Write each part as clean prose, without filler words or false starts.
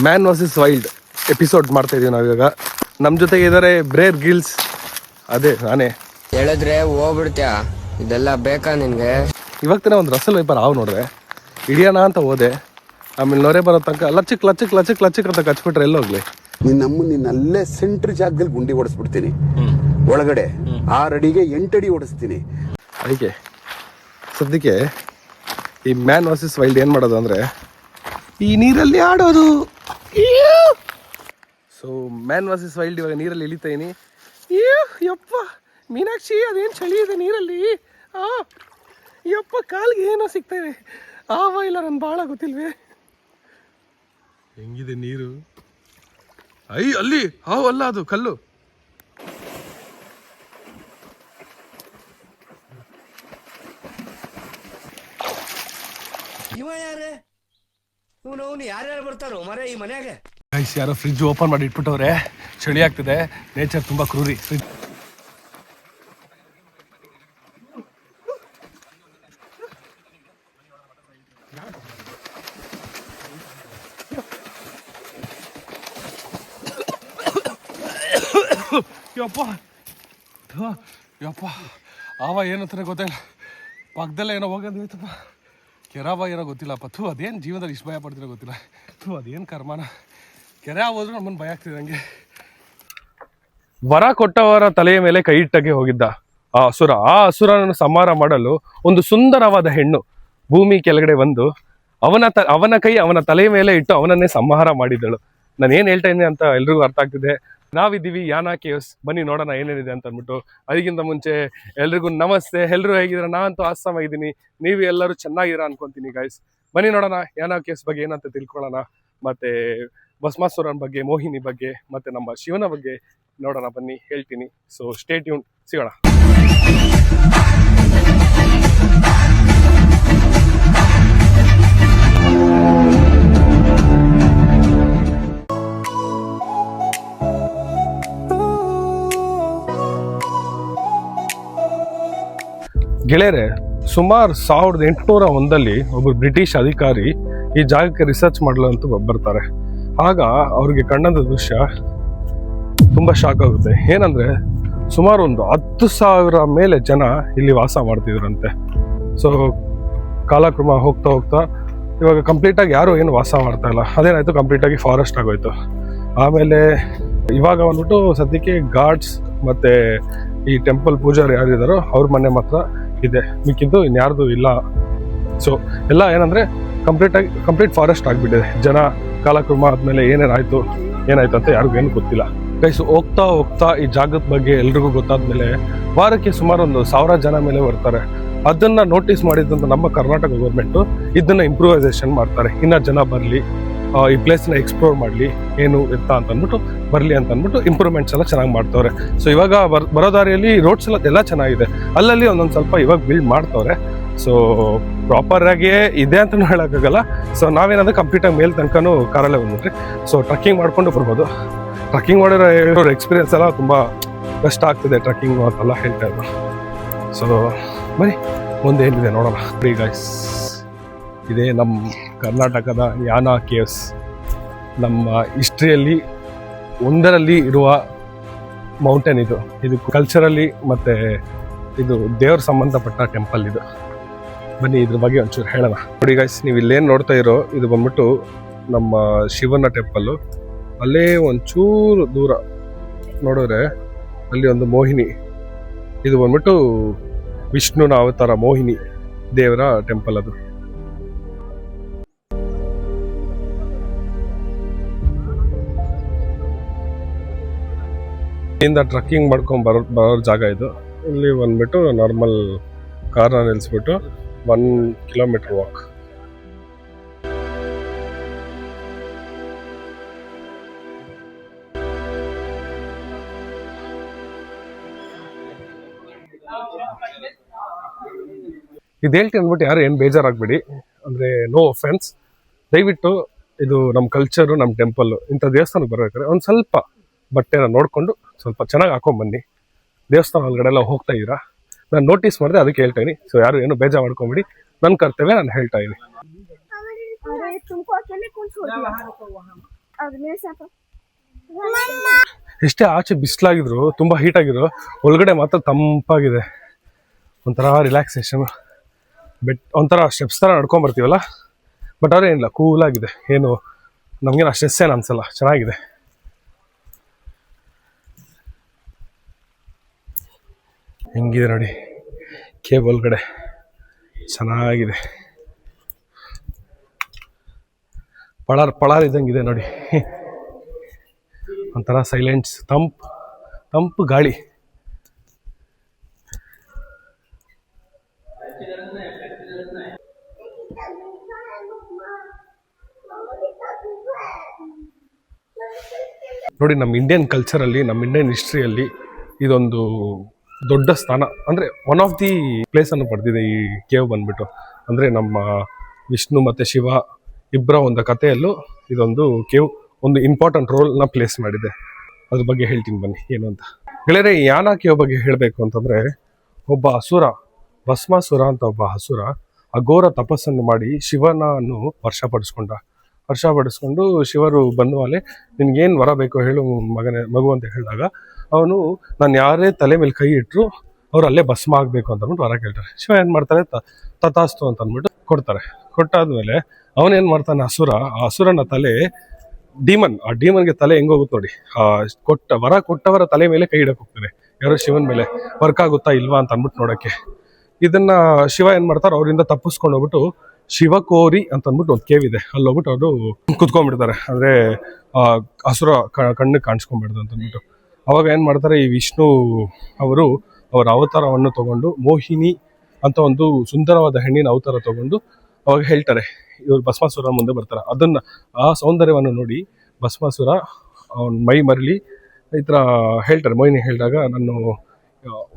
Man versus wild episode ಮಾಡ್ತಾ ಇದೀವಿ ನಾವಿವಾಗ. ನಮ್ಮ ಜೊತೆಗೆ ಇದ್ದಾರೆ ಬ್ರೇರ್ ಗಿಲ್ಸ್. ಅದೇ ನಾನೇ. ಹೇಳಿದ್ರೆ ಹೋಗ್ಬಿಡ್ತ್ಯಾ, ಇದೆಲ್ಲ ಬೇಕಾ ನಿನ್ಗೆ? ಇವಾಗ ತಾನೇ ಒಂದು ರಸಲ್ ವೈಪರ್ ಹಾವು ನೋಡಿದೆ, ಹಿಡಿಯೋಣ ಅಂತ ಹೋದೆ. ಆಮೇಲೆ ನೊರೆ ಬರೋ ತನಕ ಲಚ್ಚಕ್ ಲಚ್ಚಕ್ ಲಚ್ಚಕ್ ಲಚ್ಚಕ್ ಅಂತ ಕಚ್ಬಿಟ್ರೆ ಎಲ್ಲೋಗ್ಲಿ. ನಿನ್ನ ಅಲ್ಲೇ ಸೆಂಟ್ರ್ ಜಾಗದಲ್ಲಿ ಗುಂಡಿ ಓಡಿಸ್ಬಿಡ್ತೀನಿ. ಒಳಗಡೆ 6 ಅಡಿಗೆ 8 ಅಡಿ ಓಡಿಸ್ತೀನಿ. ಅದಕ್ಕೆ ಸದ್ಯಕ್ಕೆ ಈ ಮ್ಯಾನ್ ವರ್ಸಸ್ ವೈಲ್ಡ್ ಏನು ಮಾಡೋದು ಅಂದರೆ ಈ ನೀರಲ್ಲಿ ಆಡೋದು. ಸೊ ಮ್ಯಾನ್ ವರ್ಸಸ್ ವೈಲ್ಡ್ ಇವಾಗ ನೀರಲ್ಲಿ ಇಳಿತಾ ಇದೀನಿ. ಯಪ್ಪ ಮೀನಾಕ್ಷಿ, ಅದೇನು ಚಳಿ ಇದೆ ನೀರಲ್ಲಿ. ಯಪ್ಪ ಕಾಲಿಗೆ ಏನೋ ಸಿಗ್ತೇವೆ. ಇಲ್ಲ ನನ್ನ ಭಾಳ ಗೊತ್ತಿಲ್ವೇ ಹೆಂಗಿದೆ ನೀರು. ಅಲ್ಲಿ ಹಾವು ಅಲ್ಲ, ಅದು ಕಲ್ಲು. ಇವ ಯಾರೇ ಇವನು ಯಾರ್ಯಾರು ಬರ್ತಾರೋ ಮರ ಈ ಮನ್ಯಾಗ? ಯಾರೋ ಫ್ರಿಜ್ ಓಪನ್ ಮಾಡಿ ಇಟ್ಬಿಟ್ಟವ್ರೆ, ಚಳಿ ಆಗ್ತಿದೆ. ನೇಚರ್ ತುಂಬಾ ಕ್ರೂರಿ. ಫ್ರಿಜ್ ಯಪ್ಪ ಯಪ್ಪ ಆವ ಏನಂತಾನೆ ಗೊತ್ತಿಲ್ಲ. ಪಕ್ಕದಲ್ಲೇ ಏನೋ ಹೋಗೋದೈತಪ್ಪ, ಕೆರಾವ ಏನೋ ಗೊತ್ತಿಲ್ಲಪ್ಪ. ಅದೇನು ಜೀವನದಲ್ಲಿ ಇಷ್ಟು ಭಯ ಪಡ್ತಿರೋ ಗೊತ್ತಿಲ್ಲ. ಅದೇನು ಕರ್ಮನ. ಕೆರೆ ಹೋದ್ರು ನಮ್ಮನ್ನು ಭಯ ಆಗ್ತಿದೆ. ಹಂಗೆ ವರ ಕೊಟ್ಟವರ ತಲೆಯ ಮೇಲೆ ಕೈ ಇಟ್ಟಾಗೆ ಹೋಗಿದ್ದ ಆ ಹಸುರನನ್ನು ಸಂಹಾರ ಮಾಡಲು ಒಂದು ಸುಂದರವಾದ ಹೆಣ್ಣು ಭೂಮಿ ಕೆಳಗಡೆ ಬಂದು ಅವನ ಕೈ ಅವನ ತಲೆಯ ಮೇಲೆ ಇಟ್ಟು ಅವನನ್ನೇ ಸಂಹಾರ ಮಾಡಿದಳು. ನಾನು ಏನು ಹೇಳ್ತಾ ಇದ್ದೀನಿ ಅಂತ ಎಲ್ರಿಗೂ ಅರ್ಥ ಆಗ್ತಿದೆ. ನಾವಿದ್ದೀವಿ ಯಾನಾ ಕೇವ್ಸ್. ಬನ್ನಿ ನೋಡೋಣ ಏನೇನಿದೆ ಅಂತ ಅಂದ್ಬಿಟ್ಟು. ಅದಕ್ಕಿಂತ ಮುಂಚೆ ಎಲ್ರಿಗೂ ನಮಸ್ತೆ. ಎಲ್ಲರೂ ಹೇಗಿದ್ದೀರಾ? ನಾನಂತೂ ಆಸಾಮಾಗಿದ್ದೀನಿ, ನೀವು ಎಲ್ಲರೂ ಚೆನ್ನಾಗಿರ ಅನ್ಕೊಂತೀನಿ ಗೈಸ್. ಬನ್ನಿ ನೋಡೋಣ ಯಾನಾ ಕೇವ್ಸ್ ಬಗ್ಗೆ ಏನಂತ ತಿಳ್ಕೊಳ್ಳೋಣ. ಮತ್ತೆ ಭಸ್ಮಾಸುರನ ಬಗ್ಗೆ, ಮೋಹಿನಿ ಬಗ್ಗೆ, ಮತ್ತೆ ನಮ್ಮ ಶಿವನ ಬಗ್ಗೆ ನೋಡೋಣ. ಬನ್ನಿ ಹೇಳ್ತೀನಿ. ಸೊ ಸ್ಟೇ ಟ್ಯೂನ್, ಸಿಗೋಣ. ಗೆಳೆಯರೆ, ಸುಮಾರು 1801 ಒಬ್ಬರು ಬ್ರಿಟಿಷ್ ಅಧಿಕಾರಿ ಈ ಜಾಗಕ್ಕೆ ರಿಸರ್ಚ್ ಮಾಡಲು ಅಂತ ಬರ್ತಾರೆ. ಆಗ ಅವ್ರಿಗೆ ಕಂಡಂಥ ದೃಶ್ಯ ತುಂಬ ಶಾಕ್ ಆಗುತ್ತೆ. ಏನಂದರೆ ಸುಮಾರು ಒಂದು 10,000 ಮೇಲೆ ಜನ ಇಲ್ಲಿ ವಾಸ ಮಾಡ್ತಿದ್ರಂತೆ. ಸೊ ಕಾಲಕ್ರಮ ಹೋಗ್ತಾ ಹೋಗ್ತಾ ಇವಾಗ ಕಂಪ್ಲೀಟಾಗಿ ಯಾರು ಏನು ವಾಸ ಮಾಡ್ತಾ ಇಲ್ಲ. ಅದೇನಾಯಿತು, ಕಂಪ್ಲೀಟಾಗಿ ಫಾರೆಸ್ಟ್ ಆಗೋಯ್ತು. ಆಮೇಲೆ ಇವಾಗ ಬಂದ್ಬಿಟ್ಟು ಸದ್ಯಕ್ಕೆ ಗಾರ್ಡ್ಸ್ ಮತ್ತು ಈ ಟೆಂಪಲ್ ಪೂಜಾರಿ ಯಾರಿದ್ದಾರೋ ಅವ್ರ ಮನೆ ಮಾತ್ರ ಇದೆ, ಮಿಕ್ಕಿದ್ದು ಇನ್ಯಾರ್ದು ಇಲ್ಲ. ಸೊ ಎಲ್ಲ ಏನಂದರೆ ಕಂಪ್ಲೀಟ್ ಫಾರೆಸ್ಟ್ ಆಗಿಬಿಟ್ಟಿದೆ. ಜನ ಕಾಲಕ್ರಮ ಆದಮೇಲೆ ಏನಾಯಿತು ಅಂತ ಯಾರಿಗೂ ಏನು ಗೊತ್ತಿಲ್ಲ ಗೈಸ್. ಹೋಗ್ತಾ ಹೋಗ್ತಾ ಈ ಜಾಗದ ಬಗ್ಗೆ ಎಲ್ರಿಗೂ ಗೊತ್ತಾದ್ಮೇಲೆ ವಾರಕ್ಕೆ ಸುಮಾರು ಒಂದು 1000 ಜನ ಮೇಲೆ ಬರ್ತಾರೆ. ಅದನ್ನು ನೋಟಿಸ್ ಮಾಡಿದಂಥ ನಮ್ಮ ಕರ್ನಾಟಕ ಗೌರ್ಮೆಂಟು ಇದನ್ನು ಇಂಪ್ರೂವೈಸೇಷನ್ ಮಾಡ್ತಾರೆ. ಇನ್ನೂ ಜನ ಬರಲಿ, ಈ ಪ್ಲೇಸ್ನ ಎಕ್ಸ್ಪ್ಲೋರ್ ಮಾಡಲಿ, ಏನು ಇರ್ತಾ ಅಂತ ಅಂದ್ಬಿಟ್ಟು ಬರಲಿ ಅಂತ ಅಂದ್ಬಿಟ್ಟು ಇಂಪ್ರೂವ್ಮೆಂಟ್ಸ್ ಎಲ್ಲ ಚೆನ್ನಾಗಿ ಮಾಡ್ತವ್ರೆ. ಸೊ ಇವಾಗ ಬರೋ ದಾರಿಯಲ್ಲಿ ರೋಡ್ಸ್ ಎಲ್ಲ ಚೆನ್ನಾಗಿದೆ. ಅಲ್ಲಲ್ಲಿ ಒಂದೊಂದು ಸ್ವಲ್ಪ ಇವಾಗ ಬಿಲ್ಡ್ ಮಾಡ್ತವ್ರೆ. ಸೊ ಪ್ರಾಪರಾಗಿಯೇ ಇದೆ ಅಂತಲೂ ಹೇಳೋಕ್ಕಾಗಲ್ಲ. ಸೊ ನಾವೇನಾದ್ರೆ ಕಂಪ್ಲೀಟಾಗಿ ಮೇಲ್ ತನಕನೂ ಕಾರಲ್ಲೇ ಬಂದ್ಬಿಟ್ರಿ. ಸೊ ಟ್ರಕ್ಕಿಂಗ್ ಮಾಡ್ಕೊಂಡು ಬರ್ಬೋದು. ಟ್ರಕ್ಕಿಂಗ್ ಮಾಡಿರೋ ಎಕ್ಸ್ಪೀರಿಯನ್ಸ್ ಎಲ್ಲ ತುಂಬ ಕಷ್ಟ ಆಗ್ತಿದೆ ಟ್ರಕ್ಕಿಂಗ್ ಅಂತೆಲ್ಲ ಹೇಳ್ತಾ ಇದ್ರು. ಸೊ ಬನ್ನಿ ಮುಂದೆ ಏನಿದೆ ನೋಡೋಣ. ಫ್ರೀ ಗೈಸ್, ಇದೇ ನಮ್ಮ ಕರ್ನಾಟಕದ ಯಾನಾ ಕೇವ್ಸ್. ನಮ್ಮ ಹಿಸ್ಟ್ರಿಯಲ್ಲಿ ಒಂದರಲ್ಲಿ ಇರುವ ಮೌಂಟೇನ್ ಇದು. ಕಲ್ಚರಲಿ ಮತ್ತು ಇದು ದೇವ್ರ ಸಂಬಂಧಪಟ್ಟ ಟೆಂಪಲ್ ಇದು. ಬನ್ನಿ ಇದ್ರ ಬಗ್ಗೆ ಒಂಚೂರು ಹೇಳೋಣ. ನೋಡಿ ಗೈಸ್, ನೀವು ಇಲ್ಲೇನು ನೋಡ್ತಾ ಇರೋ ಇದು ಬಂದ್ಬಿಟ್ಟು ನಮ್ಮ ಶಿವನ ಟೆಂಪಲ್ಲು. ಅಲ್ಲೇ ಒಂಚೂರು ದೂರ ನೋಡಿದ್ರೆ ಅಲ್ಲಿ ಒಂದು ಮೋಹಿನಿ, ಇದು ಬಂದ್ಬಿಟ್ಟು ವಿಷ್ಣುನ ಅವತಾರ ಮೋಹಿನಿ ದೇವರ ಟೆಂಪಲ್ ಅದು. ಇಲ್ಲಿಂದ ಟ್ರಕ್ಕಿಂಗ್ ಮಾಡ್ಕೊಂಡು ಬರೋ ಜಾಗ ಇದು. ಇಲ್ಲಿ ಬಂದ್ಬಿಟ್ಟು ನಾರ್ಮಲ್ ಕಾರ್ನ ನಿಲ್ಲಿಸ್ಬಿಟ್ಟು 1 ಕಿಲೋಮೀಟರ್ ವಾಕ್. ಇದು ಹೇಳ್ತೀನಿ ಅಂದ್ಬಿಟ್ಟು ಯಾರು ಏನು ಬೇಜಾರಾಗಬೇಡಿ. ಅಂದರೆ ನೋ ಒಫೆನ್ಸ್. ದಯವಿಟ್ಟು ಇದು ನಮ್ಮ ಕಲ್ಚರು, ನಮ್ಮ ಟೆಂಪಲ್ಲು. ಇಂಥ ದೇವಸ್ಥಾನಕ್ಕೆ ಬರ್ಬೇಕಾದ್ರೆ ಒಂದು ಸ್ವಲ್ಪ ಬಟ್ಟೆನ ನೋಡಿಕೊಂಡು ಸ್ವಲ್ಪ ಚೆನ್ನಾಗಿ ಹಾಕೊಂಡ್ಬನ್ನಿ. ದೇವಸ್ಥಾನ ಒಳಗಡೆ ಎಲ್ಲ ಹೋಗ್ತಾ ಇದ್ದೀರಾ, ನಾನು ನೋಟಿಸ್ ಮಾಡಿದೆ, ಅದಕ್ಕೆ ಹೇಳ್ತಾ ಇದೀನಿ. ಸೊ ಯಾರು ಏನು ಬೇಜಾರು ಮಾಡ್ಕೊಂಬಿಡಿ, ನನ್ನ ಕರ್ತವ್ಯ ನಾನು ಹೇಳ್ತಾ ಇದ್ದೀನಿ. ಎಷ್ಟೇ ಆಚೆ ಬಿಸಿಲಾಗಿದ್ರು ತುಂಬಾ ಹೀಟ್ ಆಗಿದ್ರು, ಒಳಗಡೆ ಮಾತ್ರ ತಂಪಾಗಿದೆ. ಒಂಥರ ರಿಲ್ಯಾಕ್ಸೇಷನ್. ಒಂಥರ ಸ್ಟೆಪ್ಸ್ ತರ ನಡ್ಕೊಂಡ್ ಬರ್ತೀವಲ್ಲ, ಬಟ್ ಅವ್ರೆ ಏನಿಲ್ಲ, ಕೂಲ್ ಆಗಿದೆ. ಏನು ನಮ್ಗೇನು ಸ್ಟ್ರೆಸ್ ಏನು ಅನ್ಸಲ್ಲ, ಚೆನ್ನಾಗಿದೆ. ಹೆಂಗಿದೆ ನೋಡಿ ಕೇವ್ ಒಳಗಡೆ, ಚೆನ್ನಾಗಿದೆ. ಪಳಾರ್ ಇದ್ದಂಗಿದೆ ನೋಡಿ. ಒಂಥರ ಸೈಲೆಂಟ್ಸ್, ತಂಪು ಗಾಳಿ. ನೋಡಿ, ನಮ್ಮ ಇಂಡಿಯನ್ ಕಲ್ಚರಲ್ಲಿ, ನಮ್ಮ ಇಂಡಿಯನ್ ಹಿಸ್ಟ್ರಿಯಲ್ಲಿ ಇದೊಂದು ದೊಡ್ಡ ಸ್ಥಾನ. ಅಂದರೆ ಒನ್ ಆಫ್ ದಿ ಪ್ಲೇಸ್ ಅನ್ನು ಪಡೆದಿದೆ ಈ ಕೇವ್ ಬಂದ್ಬಿಟ್ಟು. ಅಂದರೆ ನಮ್ಮ ವಿಷ್ಣು ಮತ್ತು ಶಿವ ಇಬ್ಬರ ಒಂದು ಕಥೆಯಲ್ಲೂ ಇದೊಂದು ಕೇವ್ ಒಂದು ಇಂಪಾರ್ಟೆಂಟ್ ರೋಲ್ನ ಪ್ಲೇಸ್ ಮಾಡಿದೆ. ಅದ್ರ ಬಗ್ಗೆ ಹೇಳ್ತೀನಿ ಬನ್ನಿ ಏನು ಅಂತ. ಗೆಳೆಯರೆ, ಯಾನ ಕೇವ್ ಬಗ್ಗೆ ಹೇಳಬೇಕು ಅಂತಂದರೆ, ಒಬ್ಬ ಅಸುರ, ಭಸ್ಮಾಸುರ ಅಂತ ಒಬ್ಬ ಅಸುರ ಅಘೋರ ತಪಸ್ಸನ್ನು ಮಾಡಿ ಶಿವನನ್ನು ವರ್ಷಪಡಿಸ್ಕೊಂಡು ಶಿವರು ಬಂದ ಮೇಲೆ ನಿನ್ಗೇನು ವರ ಬೇಕೋ ಹೇಳು ಮಗು ಅಂತ ಹೇಳಿದಾಗ, ಅವನು ನಾನು ಯಾರೇ ತಲೆ ಮೇಲೆ ಕೈ ಇಟ್ಟರು ಅವ್ರು ಅಲ್ಲೇ ಭಸ್ಮ ಆಗಬೇಕು ಅಂತ ಅಂದ್ಬಿಟ್ಟು ವರ ಕೇಳ್ತಾರೆ. ಶಿವ ಏನು ಮಾಡ್ತಾರೆ, ತಥಾಸ್ತು ಅಂತ ಅಂದ್ಬಿಟ್ಟು ಕೊಡ್ತಾರೆ. ಕೊಟ್ಟಾದ್ಮೇಲೆ ಅವನೇನು ಮಾಡ್ತಾನೆ, ಆ ಅಸುರನ ತಲೆ ಆ ಡಿಮನ್ಗೆ ತಲೆ ಹೆಂಗೋಗುತ್ತೆ ನೋಡಿ, ವರ ಕೊಟ್ಟವರ ತಲೆ ಮೇಲೆ ಕೈ ಇಡಕ್ಕೆ ಹೋಗ್ತಾನೆ. ಯಾರೋ ಶಿವನ ಮೇಲೆ ವರ್ಕ್ ಆಗುತ್ತಾ ಇಲ್ವಾ ಅಂತ ಅಂದ್ಬಿಟ್ಟು ನೋಡಕ್ಕೆ. ಇದನ್ನ ಶಿವ ಏನ್ ಮಾಡ್ತಾರೆ, ಅವರಿಂದ ತಪ್ಪಿಸ್ಕೊಂಡು ಹೋಗ್ಬಿಟ್ಟು ಶಿವಕೋರಿ ಅಂತ ಅಂದ್ಬಿಟ್ಟು ಒಂದು ಕೇವ್ ಇದೆ, ಅಲ್ಲಿ ಹೋಗ್ಬಿಟ್ಟು ಅವರು ಕುತ್ಕೊಂಡ್ಬಿಡ್ತಾರೆ. ಅಂದ್ರೆ ಹಸುರ ಕಣ್ಣಿಗೆ ಕಾಣಿಸ್ಕೊಂಡ್ಬಿಡ್ದು ಅಂತ ಅಂದ್ಬಿಟ್ಟು. ಅವಾಗ ಏನ್ ಮಾಡ್ತಾರೆ, ಈ ವಿಷ್ಣು ಅವರು ಅವರ ಅವತಾರವನ್ನು ತಗೊಂಡು ಮೋಹಿನಿ ಅಂತ ಒಂದು ಸುಂದರವಾದ ಹೆಣ್ಣಿನ ಅವತಾರ ತಗೊಂಡು ಅವಾಗ ಹೇಳ್ತಾರೆ, ಇವ್ರು ಭಸ್ಮಾಸುರ ಮುಂದೆ ಬರ್ತಾರೆ. ಆ ಸೌಂದರ್ಯವನ್ನು ನೋಡಿ ಭಸ್ಮಾಸುರ ಅವನ ಮೈ ಮರಳಿ ಈ ಥರ ಹೇಳ್ತಾರೆ. ಮೋಹಿನಿ ಹೇಳಿದಾಗ, ನಾನು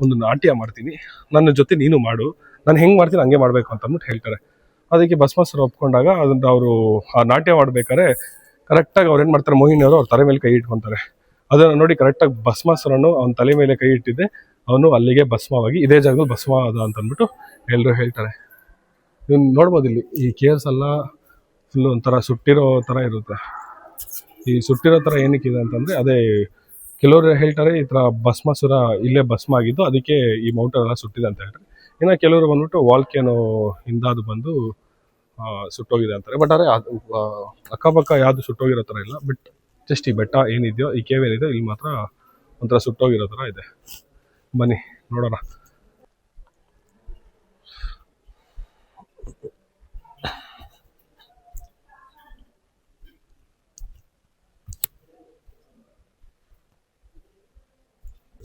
ಒಂದು ನಾಟ್ಯ ಮಾಡ್ತೀನಿ, ನನ್ನ ಜೊತೆ ನೀನು ಮಾಡು, ನಾನು ಹೆಂಗೆ ಮಾಡ್ತೀನಿ ಹಂಗೆ ಮಾಡಬೇಕು ಅಂತ ಅಂದ್ಬಿಟ್ಟು ಹೇಳ್ತಾರೆ. ಅದಕ್ಕೆ ಭಸ್ಮಾಸುರ ಒಪ್ಕೊಂಡಾಗ ಅದನ್ನ ಅವರು ಆ ನಾಟ್ಯ ಮಾಡ್ಬೇಕಾದ್ರೆ ಕರೆಕ್ಟಾಗಿ ಅವ್ರು ಏನು ಮಾಡ್ತಾರೆ, ಮೋಹಿನಿ ಅವರು ಅವ್ರ ತಲೆ ಮೇಲೆ ಕೈ ಇಟ್ಕೊತಾರೆ. ಅದನ್ನು ನೋಡಿ ಕರೆಕ್ಟಾಗಿ ಭಸ್ಮಾಸುರನು ಅವನ ತಲೆ ಮೇಲೆ ಕೈ ಇಟ್ಟಿದ್ದೆ, ಅವನು ಅಲ್ಲಿಗೆ ಭಸ್ಮವಾಗಿ ಇದೇ ಜಾಗದಲ್ಲಿ ಭಸ್ಮ ಅದ ಅಂತ ಅಂದ್ಬಿಟ್ಟು ಎಲ್ಲರೂ ಹೇಳ್ತಾರೆ. ನೀವು ನೋಡ್ಬೋದು ಇಲ್ಲಿ ಈ ಕೇವ್ಸ್ ಎಲ್ಲ ಫುಲ್ಲು ಒಂಥರ ಸುಟ್ಟಿರೋ ಥರ ಇರುತ್ತೆ. ಈ ಸುಟ್ಟಿರೋ ಥರ ಏನಕ್ಕಿದೆ ಅಂತಂದರೆ, ಅದೇ ಕೆಲವರು ಹೇಳ್ತಾರೆ ಈ ಥರ ಭಸ್ಮಾಸುರ ಇಲ್ಲೇ ಭಸ್ಮ ಆಗಿದ್ದು, ಅದಕ್ಕೆ ಈ ಮೌಂಟೇನ್ ಎಲ್ಲ ಸುಟ್ಟಿದೆ ಅಂತ ಹೇಳ್ತಾರೆ. ಇನ್ನು ಕೆಲವರು ಬಂದ್ಬಿಟ್ಟು ವಾಲ್ಕೇನೋ ಹಿಂದಾದು ಬಂದು ಸುಟ್ಟೋಗಿದೆ ಅಂತಾರೆ. ಬಟ್ ಆದರೆ ಅಕ್ಕಪಕ್ಕ ಯಾವುದು ಸುಟ್ಟೋಗಿರೋ ಥರ ಇಲ್ಲ. ಬಟ್ ಜಸ್ಟ್ ಈ ಬೆಟ್ಟ ಏನಿದೆಯೋ, ಈ ಕೇವ್ ಏನಿದೆಯೋ, ಇಲ್ಲಿ ಮಾತ್ರ ಒಂಥರ ಸುಟ್ಟೋಗಿರೋ ಥರ ಇದೆ. ಬನ್ನಿ ನೋಡೋಣ.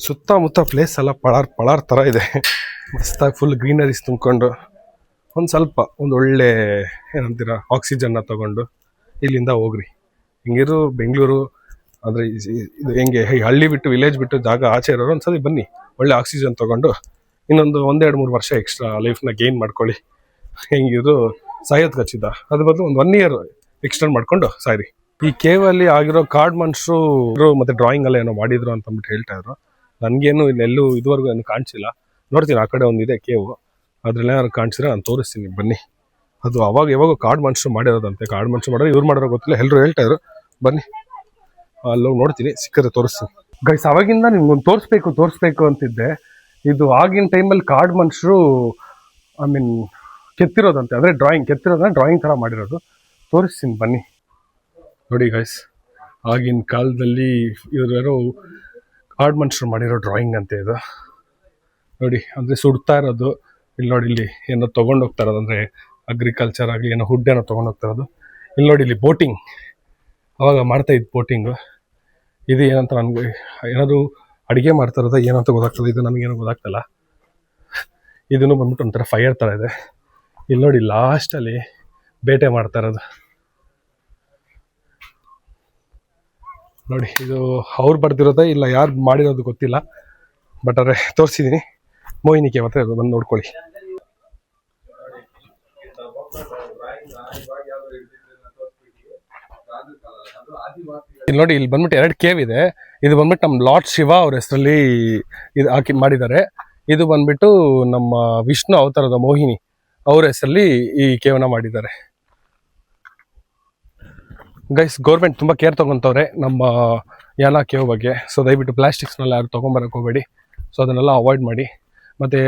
ಸುತ್ತಮುತ್ತ ಪ್ಲೇಸ್ ಎಲ್ಲ ಪಳಾರ್ ಥರ ಇದೆ. ಮಸ್ತಾಗಿ ಫುಲ್ ಗ್ರೀನರೀಸ್ ತುಂಬಿಕೊಂಡು ಒಂದು ಒಳ್ಳೆ ಏನಂತೀರ ಆಕ್ಸಿಜನ್ನ ತಗೊಂಡು ಇಲ್ಲಿಂದ ಹೋಗ್ರಿ. ಹಿಂಗಿರು ಬೆಂಗಳೂರು ಅಂದರೆ ಇದು ಹೆಂಗೆ ಹಳ್ಳಿ ಬಿಟ್ಟು ವಿಲೇಜ್ ಬಿಟ್ಟು ಜಾಗ ಆಚೆ ಇರೋರು ಒಂದ್ಸಲಿ ಬನ್ನಿ, ಒಳ್ಳೆ ಆಕ್ಸಿಜನ್ ತೊಗೊಂಡು ಇನ್ನೊಂದು 1-2-3 ವರ್ಷ ಎಕ್ಸ್ಟ್ರಾ ಲೈಫ್ನ ಗೇನ್ ಮಾಡ್ಕೊಳ್ಳಿ. ಹೆಂಗಿದ್ರು ಸಾಯೋದು ಖಚಿತ, ಅದ್ರ ಬದಲು ಒಂದು 1 ಇಯರ್ ಎಕ್ಸ್ಟೆಂಡ್ ಮಾಡ್ಕೊಂಡು ಸಾಯ್ರಿ. ಈ ಕೇವಲ್ಲಿ ಆಗಿರೋ ಕಾರ್ಡ್ ಮನುಷ್ಯರು ಮತ್ತು ಡ್ರಾಯಿಂಗ್ ಎಲ್ಲ ಏನೋ ಮಾಡಿದ್ರು ಅಂತ ಅಂದ್ಬಿಟ್ಟು ಹೇಳ್ತಾ ಇದ್ರು. ನನಗೇನು ಇಲ್ಲೆಲ್ಲೂ ಇದುವರೆಗೂ ಏನು ಕಾಣಿಸಿಲ್ಲ. ನೋಡ್ತೀನಿ, ಆ ಕಡೆ ಒಂದಿದೆ ಕೇವು, ಅದ್ರಲ್ಲಿ ಏನಾದ್ರು ಕಾಣಿಸಿದ್ರೆ ನಾನು ತೋರಿಸ್ತೀನಿ ಬನ್ನಿ. ಅದು ಯಾವಾಗ ಕಾರ್ಡ್ ಮನುಷ್ಯರು ಮಾಡಿರೋದಂತೆ. ಕಾರ್ಡ್ ಮನುಷ್ಯರು ಮಾಡೋದು ಇವ್ರು ಮಾಡೋರೋ ಗೊತ್ತಿಲ್ಲ, ಎಲ್ಲರೂ ಹೇಳ್ತಾ ಇದ್ರು. ಬನ್ನಿ ಅಲ್ಲೋಗಿ ನೋಡ್ತೀನಿ, ಸಿಕ್ಕರೆ ತೋರಿಸ್ತೀನಿ. ಗೈಸ್, ಅವಾಗಿಂದ ನಿಮ್ಗೊಂದು ತೋರಿಸ್ಬೇಕು ಅಂತಿದ್ದೆ. ಇದು ಆಗಿನ ಟೈಮಲ್ಲಿ ಕಾರ್ಡ್ ಮನುಷ್ಯರು ಕೆತ್ತಿರೋದಂತೆ, ಅಂದರೆ ಡ್ರಾಯಿಂಗ್ ಥರ ಮಾಡಿರೋದು. ತೋರಿಸ್ತೀನಿ ಬನ್ನಿ. ನೋಡಿ ಗೈಸ್, ಆಗಿನ ಕಾಲದಲ್ಲಿ ಇವರು ಕಾರ್ಡ್ ಮನುಷ್ಯರು ಮಾಡಿರೋ ಡ್ರಾಯಿಂಗ್ ಅಂತೆ ಇದು. ನೋಡಿ, ಅಂದರೆ ಸುಡ್ತಾ ಇರೋದು. ಇಲ್ಲಿ ನೋಡಿ, ಇಲ್ಲಿ ಏನೋ ತೊಗೊಂಡು ಹೋಗ್ತಾ ಇರೋದು, ಅಂದರೆ ಅಗ್ರಿಕಲ್ಚರ್ ಆಗಲಿ ಏನೋ ಹುಡ್ ಏನೋ ತೊಗೊಂಡು ಹೋಗ್ತಾ ಇರೋದು. ಇಲ್ಲಿ ನೋಡಿ, ಇಲ್ಲಿ ಬೋಟಿಂಗ್ ಅವಾಗ ಮಾಡ್ತಾ ಇದ್ದು ಬೋಟಿಂಗು. ಇದು ಏನಂತ ನನಗೆ ಏನಾದರೂ ಅಡುಗೆ ಮಾಡ್ತಾ ಇರೋದು ಏನಂತ ಗೊತ್ತಾಗ್ತದೆ, ಇದು ನನಗೇನೋ ಗೊತ್ತಾಗ್ತಲ್ಲ. ಇದನ್ನು ಬಂದ್ಬಿಟ್ಟು ಒಂಥರ ಫೈರ್ ಥರ ಇದೆ. ಇಲ್ಲಿ ನೋಡಿ, ಲಾಸ್ಟಲ್ಲಿ ಬೇಟೆ ಮಾಡ್ತಾ ಇರೋದು ನೋಡಿ. ಇದು ಅವ್ರು ಬರ್ದಿರೋದೇ ಇಲ್ಲ, ಯಾರು ಮಾಡಿರೋದು ಗೊತ್ತಿಲ್ಲ. ಬಟ್ ಆದರೆ ತೋರಿಸಿದ್ದೀನಿ. ಮೋಹಿನಿಕೆ ಮಾತ್ರ ಬಂದು ನೋಡ್ಕೊಳ್ಳಿ. ಇಲ್ಲಿ ನೋಡಿ, ಇಲ್ಲಿ ಬಂದ್ಬಿಟ್ಟು 2 ಕೇವ್ ಇದೆ. ಇದು ಬಂದ್ಬಿಟ್ಟು ನಮ್ಮ ಲಾರ್ಡ್ ಶಿವ ಅವ್ರ ಹೆಸರಲ್ಲಿ ಇದು ಹಾಕಿ ಮಾಡಿದ್ದಾರೆ. ಇದು ಬಂದ್ಬಿಟ್ಟು ನಮ್ಮ ವಿಷ್ಣು ಅವತಾರದ ಮೋಹಿನಿ ಅವ್ರ ಹೆಸರಲ್ಲಿ ಈ ಕೇವನ ಮಾಡಿದ್ದಾರೆ. ಗೈಸ್ ಗೌರ್ಮೆಂಟ್ ತುಂಬ ಕೇರ್ ತೊಗೊತವ್ರೆ ನಮ್ಮ ಯಾನ ಕೇವ್ ಬಗ್ಗೆ. ಸೊ ದಯವಿಟ್ಟು ಪ್ಲಾಸ್ಟಿಕ್ಸ್ನೆಲ್ಲ ಯಾರು ತೊಗೊಂಬರಕ್ಕೆ ಹೋಗಬೇಡಿ. ಸೊ ಅದನ್ನೆಲ್ಲ ಅವಾಯ್ಡ್ ಮಾಡಿ. ಮತ್ತು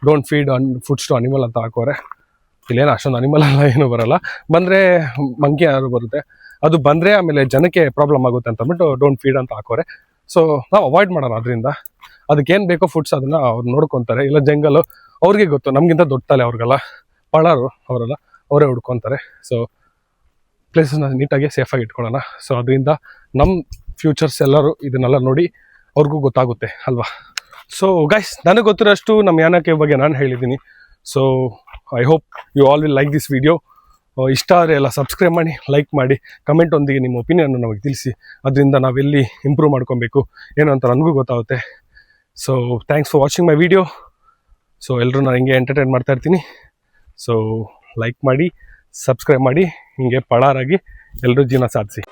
don't feed foods to animal ಅಂತ ಹಾಕೋರೆ. ಇಲ್ಲೇನು ಅಷ್ಟೊಂದು ಅನಿಮಲ್ ಎಲ್ಲ ಏನೂ ಬರೋಲ್ಲ. ಬಂದರೆ ಮಂಕಿ ಯಾರು ಬರುತ್ತೆ, ಅದು ಬಂದರೆ ಆಮೇಲೆ ಜನಕ್ಕೆ ಪ್ರಾಬ್ಲಮ್ ಆಗುತ್ತೆ ಅಂತ ಅಂದ್ಬಿಟ್ಟು ಡೋಂಟ್ ಫೀಡ್ ಅಂತ ಹಾಕೋರೆ. ಸೊ ನಾವು ಅವಾಯ್ಡ್ ಮಾಡೋಣ ಅದರಿಂದ. ಅದಕ್ಕೇನು ಬೇಕೋ ಫುಡ್ಸ್ ಅದನ್ನು ಅವ್ರು ನೋಡ್ಕೊತಾರೆ. ಇಲ್ಲ ಜಂಗಲು ಅವ್ರಿಗೆ ಗೊತ್ತು, ನಮಗಿಂತ ದೊಡ್ಡ ತಲೆ ಅವ್ರಿಗೆಲ್ಲ, ಪಳಾರು ಅವರೆಲ್ಲ ಅವರೇ ಹುಡ್ಕೊತಾರೆ. ಸೊ ಪ್ಲೇಸಸ್ನ ನೀಟಾಗಿ ಸೇಫಾಗಿ ಇಟ್ಕೊಳ್ಳೋಣ. ಸೊ ಅದರಿಂದ ನಮ್ಮ ಫ್ಯೂಚರ್ಸ್ ಎಲ್ಲರೂ ಇದನ್ನೆಲ್ಲ ನೋಡಿ ಅವ್ರಿಗೂ ಗೊತ್ತಾಗುತ್ತೆ ಅಲ್ವಾ. ಸೊ ಗೈಸ್, ನನಗೆ ಗೊತ್ತಿರೋಷ್ಟು ನಮ್ಮ ಯಾನ ಕೇವ್ ಬಗ್ಗೆ ನಾನು ಹೇಳಿದ್ದೀನಿ. So I hope you all will like this video. ಇಷ್ಟ ಆದರೆ ಎಲ್ಲ ಸಬ್ಸ್ಕ್ರೈಬ್ ಮಾಡಿ, ಲೈಕ್ ಮಾಡಿ, ಕಮೆಂಟೊಂದಿಗೆ ನಿಮ್ಮ ಒಪಿನಿಯನ್ ನಮಗೆ ತಿಳಿಸಿ. ಅದರಿಂದ ನಾವೆಲ್ಲಿ ಇಂಪ್ರೂವ್ ಮಾಡ್ಕೊಬೇಕು ಏನು ಅಂತ ನನಗೂ ಗೊತ್ತಾಗುತ್ತೆ. So thanks for watching my video. So ಎಲ್ಲರೂ ನಾನು ಹಿಂಗೆ ಎಂಟರ್ಟೈನ್ ಮಾಡ್ತಾ ಇರ್ತೀನಿ. ಸೊ ಲೈಕ್ ಮಾಡಿ, ಸಬ್ಸ್ಕ್ರೈಬ್ ಮಾಡಿ, ಹಿಂಗೆ ಪಳಾರಾಗಿ ಎಲ್ಲರೂ ಜೀವನ ಸಾಧಿಸಿ.